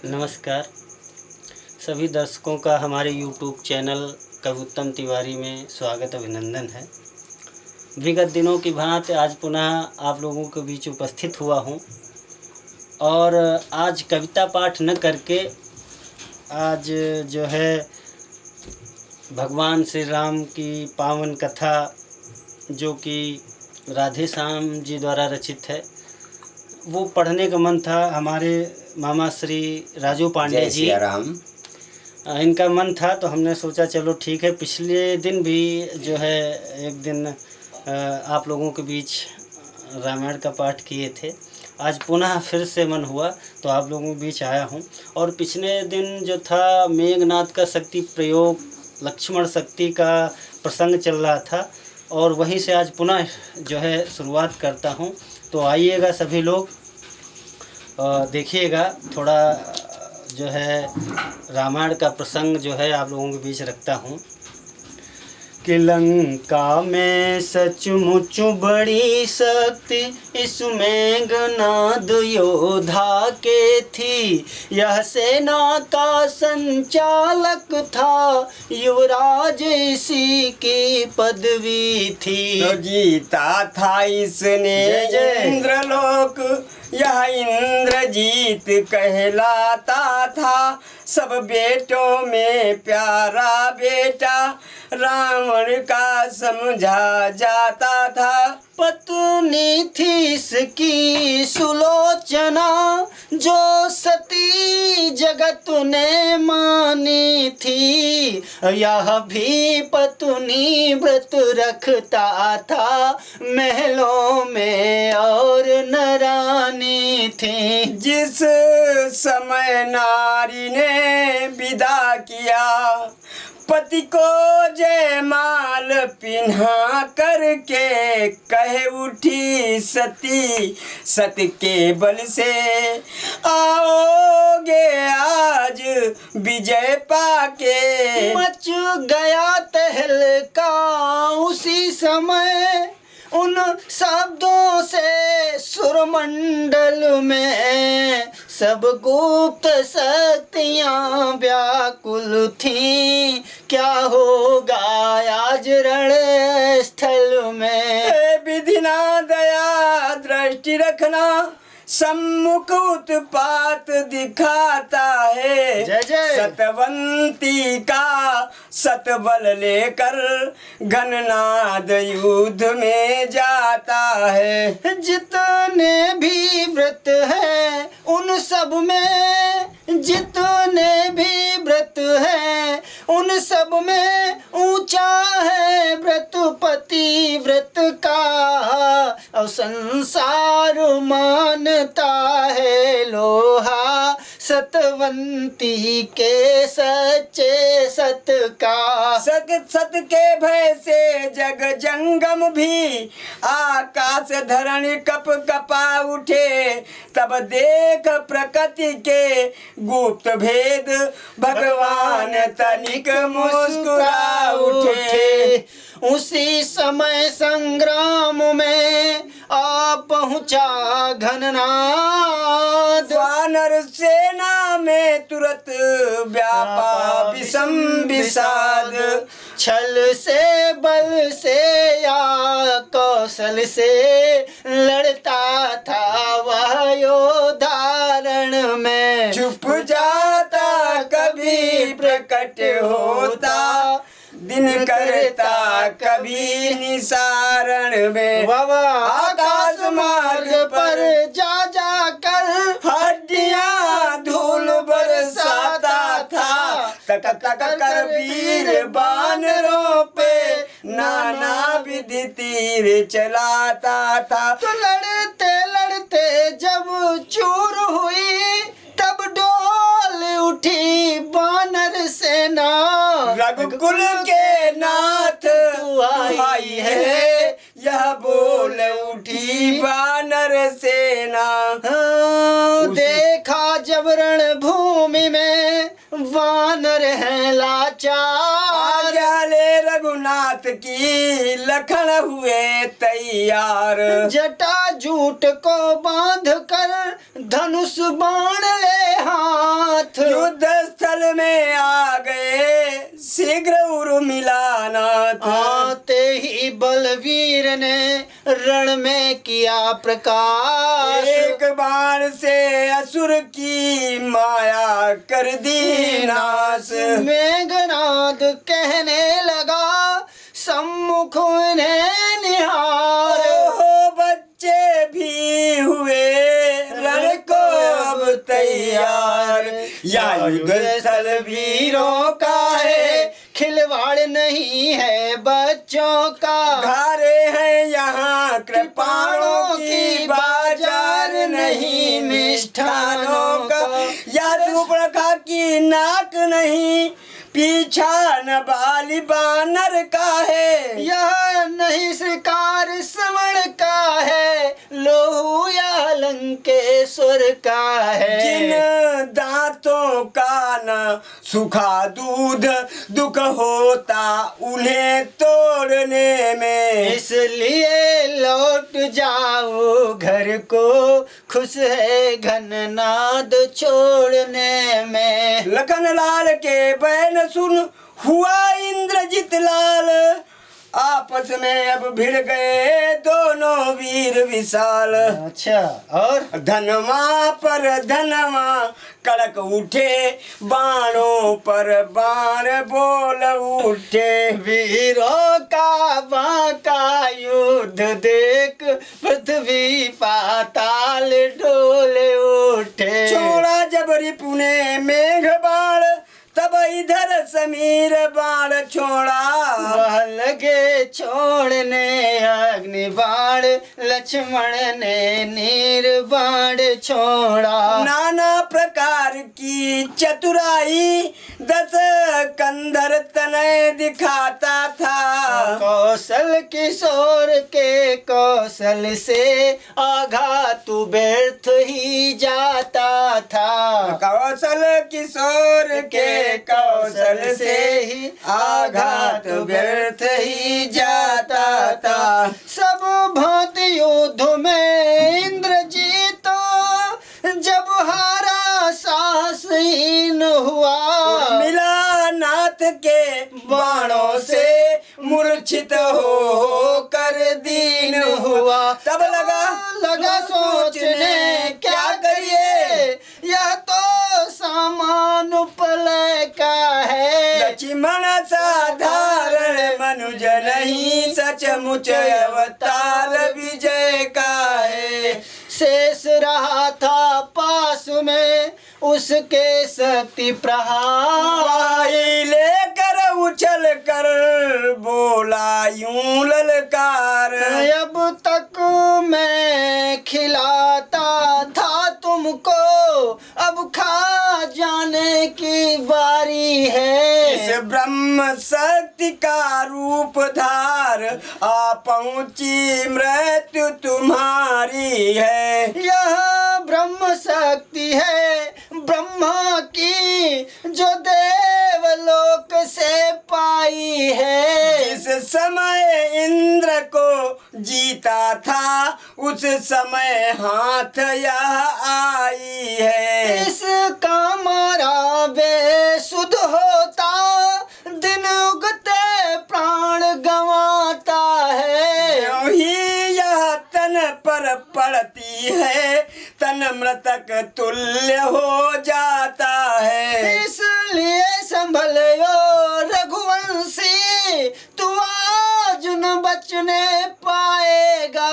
नमस्कार सभी दर्शकों का हमारे YouTube चैनल कविउत्तम तिवारी में स्वागत अभिनंदन है। विगत दिनों की भांति आज पुनः आप लोगों के बीच उपस्थित हुआ हूँ और आज कविता पाठ न करके आज जो है भगवान श्री राम की पावन कथा जो कि राधे श्याम जी द्वारा रचित है वो पढ़ने का मन था। हमारे मामा श्री राजू पांडे जी इनका मन था तो हमने सोचा चलो ठीक है। पिछले दिन भी जो है एक दिन आप लोगों के बीच रामायण का पाठ किए थे। आज पुनः फिर से मन हुआ तो आप लोगों के बीच आया हूँ। और पिछले दिन जो था मेघनाद का शक्ति प्रयोग, लक्ष्मण शक्ति का प्रसंग चल रहा था और वहीं से आज पुनः जो है शुरुआत करता हूँ। तो आइएगा सभी लोग देखिएगा। थोड़ा जो है रामायण का प्रसंग जो है आप लोगों के बीच रखता हूँ कि लंका में सचमुच बड़ी शक्ति इस मेघनाद योद्धा के थी। यह सेना का संचालक था, युवराज इसी की पदवी थी। तो जीता था इसने इंद्रलोक, यह इंद्रजीत कहलाता था। सब बेटों में प्यारा बेटा रावण का समझा जाता था। पत्नी थी इसकी सुलोचना, जो सती जगत ने मानी थी। यह भी पत्नी व्रत रखता था, महलों में और नरानी थी। जिस समय नारी ने विदा किया पति को जयमाल पिन्हा करके, कहे उठी सती सत के बल से आओगे आज विजय पाके। मच गया तहलका उसी समय उन शब्दों से सुरमंडल में। सब गुप्त शक्तियाँ व्याकुल थीं, क्या होगा आज रण स्थल में। विधि ना दया दृष्टि रखना, सम्मुख उत्पात दिखाता है। जय जय। सतवंती का सतबल लेकर घननाद युद्ध में जाता है। जितने भी व्रत हैं उन सब में, जितने भी व्रत हैं उन सब में ऊंचा है व्रत पति व्रत का। और संसार मानता है लोहा सतवंती के सच्चे सत का। सत सत के भय से जग जंगम भी आकाश धरण कप कपा उठे। तब देख प्रकृति के गुप्त भेद भगवान तनिक मुस्कुरा उठे। उसी समय संग्राम में आ पहुँचा घननाद। वानर सेना में तुरंत व्यापा विषम विषाद। छल से बल से या कौशल से लड़ता था वह योद्धारण में। छुप जाता कभी प्रकट होता, दिन करता कभी निसारण में। आकाश मार्ग पर जा जा कर हड्डियां धूल बरसाता था। तक तक कर वीर बानरों पे नाना विधि तीर चलाता था। तो लड़ते लड़ते जब चूर हुई तब डोल उठी बानर सेना। रघुकुल के नाथ आई है, यह बोल उठी वानर सेना। देखा जब रण भूमि में वानर हैं लाचार। ले रघुनाथ की लखन हुए तैयार। जटा जूट को बांध कर धनुष बाण ले हाथ। युद्ध स्थल में आ गए शीघ्र उर्मिला नाथ। आते ही बलवीर ने रण में किया प्रकाश, एक बाण से असुर की माया कर दी नाश। मेघनाद कहने लगा सम्मुख उन्हें निहार, ओहो बच्चे भी हुए रण को अब तैयार। या युद्ध स्थल वीरों का है, खिलवाड़ नहीं है बच्चों का। घारे हैं यहाँ कृपाणों की बाजार नहीं मिष्ठानों का। या सुपर्णखा की नाक नहीं पीछा न बाली बानर का है। यह नहीं श्रीकार श्रवण का है, लोहू या लंकेश्वर का है। जिन दांतों का न सूखा दूध दुख होता उन्हें तोड़ने में। इसलिए लौट जाओ घर को, खुश है घननाद छोड़ने में। लखन लाल के बैन सुन हुआ इंद्रजीत लाल, आपस में अब भिड़ गए दोनों वीर विशाल। अच्छा, और धनमा पर धनमा कड़क उठे, बाणों पर बाण बोल उठे। वीरों का बांका युद्ध देख पृथ्वी पाताल डोल उठे। छोड़ा जब रिपु ने मेघ बाण, तब इधर समीर बाण छोड़ा। वह लगे छोड़ने अग्नि बाण, लक्ष्मण ने नीर बाण छोड़ा। नाना प्रकार की चतुराई दस कंधर तनय दिखाता था। कौशल किशोर के कौशल से आघात व्यर्थ ही जाता था। कौशल किशोर के कौशल से ही आघात व्यर्थ ही जाता था। सब भांति युद्ध में इंद्रजीत जब हारा साहसहीन हुआ। मिला नाथ के बाणों से मूर्छित हो कर दीन हुआ। तब लगा सोचने क्या करिए, यह तो सामान उपलय का है। लक्ष्मण साधारण मनुज नहीं, सचमुच अवतार विजय का है। शेष रहा था पास में उसके शक्ति प्रहार, वाही लेकर उछल कर बोला यूं ललकार। अब तक मैं खिलाता था तुमको, अब खा जाने की बारी है। इस ब्रह्म शक्ति का रूप धार, आ पहुंची मृत्यु तुम्हारी है। यह ब्रह्म शक्ति है ब्रह्मा की, जो देवलोक से पाई है। जिस समय इंद्र को जीता था, उस समय हाथ यह आई है। इसका मारा बेसुध होता, दिन उगते प्राण गंवाता है। यूं ही यह तन पर पड़ती है, तन मृतक तुल्य हो जाता है। इसलिए संभलो रघुवंशी, तू आज न बचने पाएगा।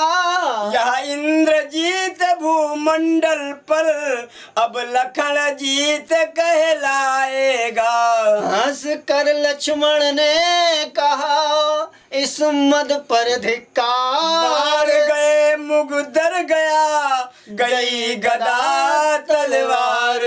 यह इंद्रजीत भूमंडल पर अब लखन जीत कहलाएगा। हंस कर लक्ष्मण ने कहा इस मद पर धिक्कार। गए मुग दर गया, गई गदा तलवार।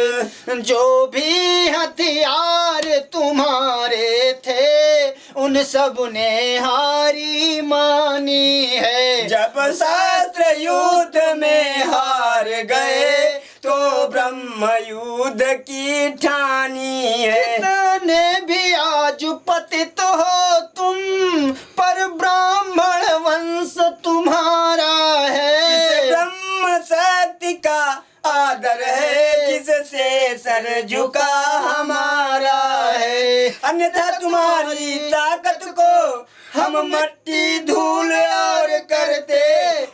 जो भी हथियार तुम्हारे थे, उन सब ने हारी मानी है। जब शास्त्र युद्ध में हार गए, तो ब्रह्म युद्ध की ठानी है। कितने भी आज पतित हो तुम, पर ब्राह्मण वंश तुम्हारा है। इस ब्रह्म शक्ति का आदर है, जिससे सर झुका हमारा है, अन्यथा तुम्हारी ताकत को हम मट्टी धूल और करते।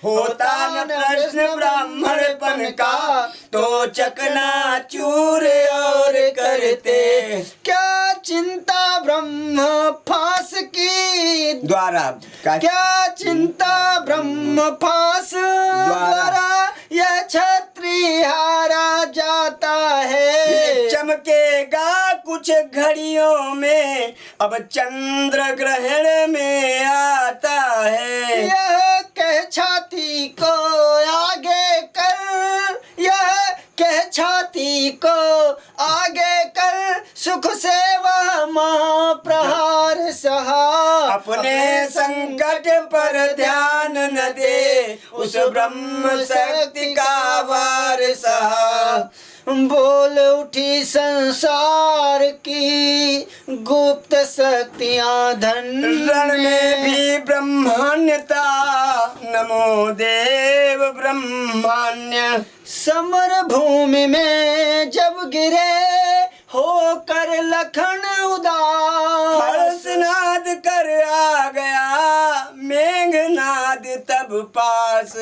होता न प्रश्न ब्राह्मणपन का तो चकना चूर और करते। क्या चिंता ब्रह्म फांस की द्वारा क्या चिंता ब्रह्म फांस द्वारा यह छत्री हारा जाता है। चमकेगा कुछ घड़ियों में अब चंद्र ग्रहण में आता है। यह कह छाती को आगे कर, यह कह छाती को आगे कर, सुख से वह महाप्रहार सहा। अपने संकट पर ध्यान न दे, उस ब्रह्म शक्ति का वार सहा। बोल उठी संसार की गुप्त शक्तियां धन रण में भी ब्रह्मान्यता, नमो देव ब्रह्मान्य। समर भूमि में जब गिरे होकर लखन उदास, हर्षनाद कर आ गया मेघनाद तब पास।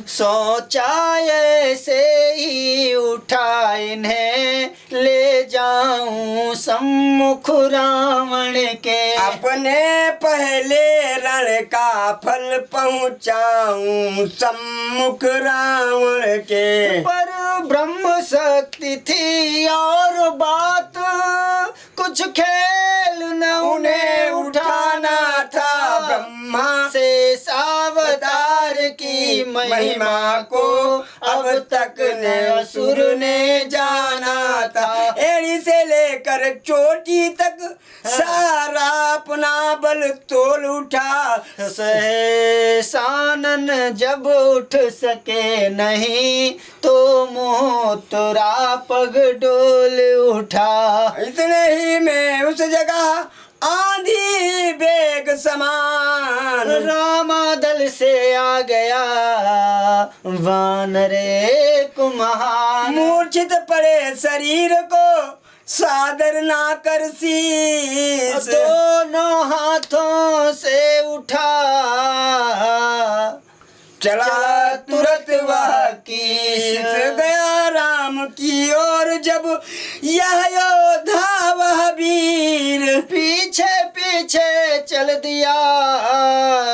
सोचा ऐसे ही उठा इन्हें ले जाऊं सम्मुख रावण के। अपने पहले रण का फल पहुँचाऊं सम्मुख रावण के। पर ब्रह्म शक्ति थी और बात कुछ खेल न उन्हें उठाना था। ब्रह्मा से अवतार की महिमा को अब तक ने असुर ने जाना था। एड़ी से लेकर चोटी तक सारा अपना बल तोल उठा। सानन जब उठ सके नहीं तो मोहतरा पग डोल उठा। इतने ही में उस जगह आंधी बेग समान रामादल से आ गया वानरे कुम्हार। मूर्छित पड़े शरीर को सादर ना कर शीश। दोनों हाथों से उठा चला तुरंत वह कीस गया राम की ओर। जब यह योद्धा वह वीर पीछे पीछे चल दिया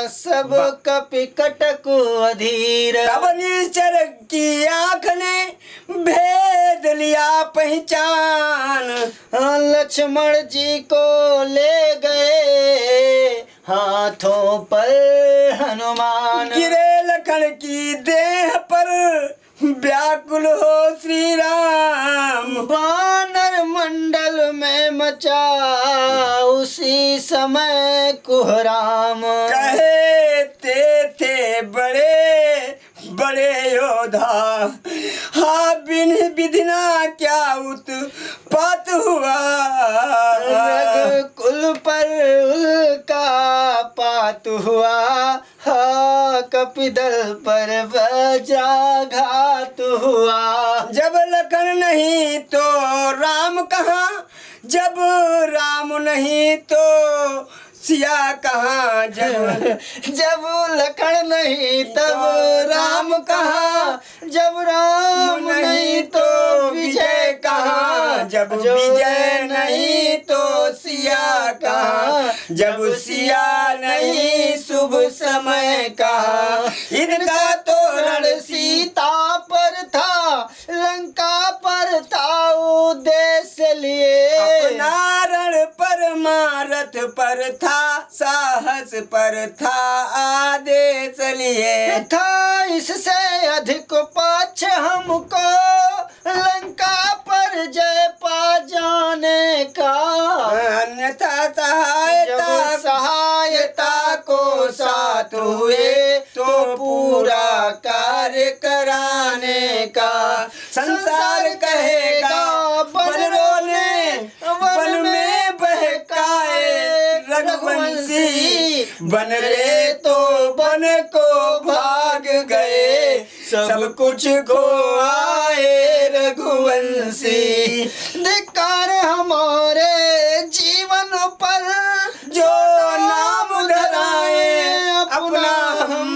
सब कपि कटक अधीर। तब निश्चर की आँख ने भेद लिया पहचान। लक्ष्मण जी को ले गए हाथों पर हनुमान। गिरे लखन की देह पर व्याकुल हो श्री राम। वानर मंडल में मचा उसी समय कुहराम। कहे थे बड़े बड़े योद्धा, हाँ बिन विधिना क्या उत्पात हुआ। रघुकुल पर उल्का पात हुआ, हाँ कपिदल पर वज्राघात हुआ। जब लखन नहीं तो राम कहाँ, जब राम नहीं तो सिया कहाँ। जब लखन नहीं तब राम कहाँ, जब राम नहीं तो विजय कहाँ। जब विजय नहीं तो सिया कहाँ, जब सिया नहीं शुभ समय कहाँ। इनका तोरण सीता पर था, लंका पर था उद्देश्य लिए। अपना रण पर मारथ पर था, साहस पर था आदेश लिए। था इससे अधिक पाछ हमको लंका पर जय पा जाने का। अन्यथा सहायता को साथ हुए तो पूरा कार्य कराने का। संसार कहेगा बन रोने वन में बहकाए रघुवंशी। बन रे तो बन को भाग गए सब सब कुछ खो आए रघुवंशी। धिक्कार हमारे जीवन पर जो नाम धराए अपना हम,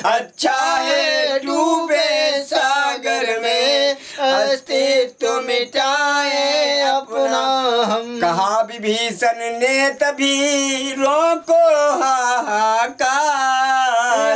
अच्छा है डूबे सागर में, अस्तित्व मिटाए अपना हम। कहा विभीषण ने तभी रोको हाहाकार,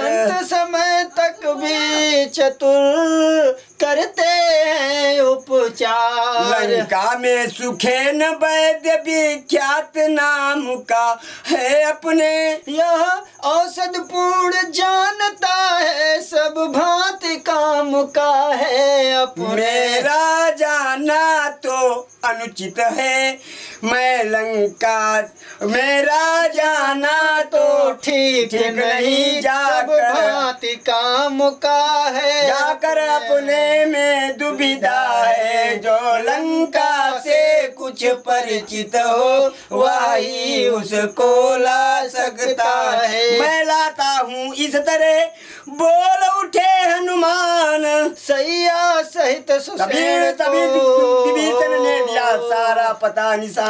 अंत समय तक भी चतुर करते हैं उपचार। लंका में सुखेन वैद्य विख्यात नाम का है अपने, यह औषध पूर्ण जानता है, सब भांति काम का है अपने। मेरा जाना तो अनुचित है, मैं लंका मेरा जाना तो ठीक नहीं, सब जाकर भांति काम का है जाकर अपने में दुविधा है। जो लंका से कुछ परिचित हो वही उसको ला सकता है। मैं लाता हूँ इस तरह बोल उठे हनुमान, सैया सहित तभी सुसेन तभी को विभीषण ने दिया सारा पता निशान।